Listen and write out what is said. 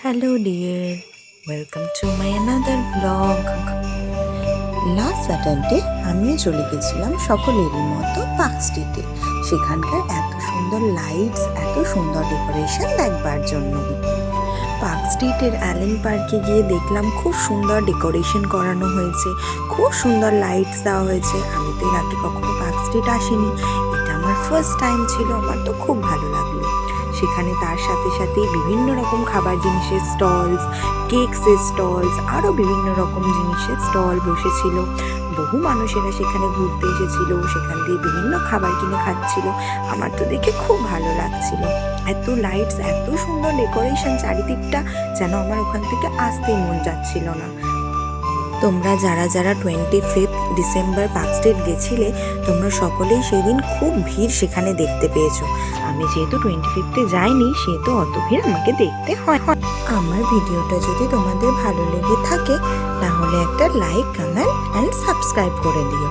Hello dear, welcome to my another vlog. Last Saturday আমিও চলে গেছিলাম সকলেরই মতো পার্ক স্ট্রিটে। সেখানকার এত সুন্দর লাইটস, এত সুন্দর ডেকোরেশন দেখবার জন্য। পার্ক স্ট্রিটের অ্যালেন পার্কে গিয়ে দেখলাম খুব সুন্দর ডেকোরেশন করানো হয়েছে, খুব সুন্দর লাইটস দেওয়া হয়েছে। আমি তো এর আগে কখনো পার্ক স্ট্রিট আসিনি, এটা আমার ফার্স্ট টাইম ছিল। আমার তো খুব ভালো লাগলো। সেখানে তার সাথে সাথে বিভিন্ন রকম খাবার জিনিসের স্টলস, কেকসের স্টলস, আরও বিভিন্ন রকম জিনিসের স্টল বসেছিল। বহু মানুষেরা সেখানে ঘুরতে এসেছিল, সেখান দিয়ে বিভিন্ন খাবার কিনে খাচ্ছিল। আমার তো দেখে খুব ভালো লাগছিল। এত লাইটস, এত সুন্দর ডেকোরেশন চারিদিকটা, যেন আমার ওখান থেকে আসতেই মন যাচ্ছিল না। তোমরা যারা যারা 25 ডিসেম্বর পার্ক স্ট্রিট গেছিলে, তোমরা সকলেই সেদিন খুব ভিড় সেখানে দেখতে পেয়েছো। আমি যেহেতু 25-এ যাইনি, সেহেতু অত ভিড় আমাকে দেখতে হয়। আমার ভিডিওটা যদি তোমাদের ভালো লেগে থাকে, তাহলে একটা লাইক, কমেন্ট অ্যান্ড সাবস্ক্রাইব করে দিও।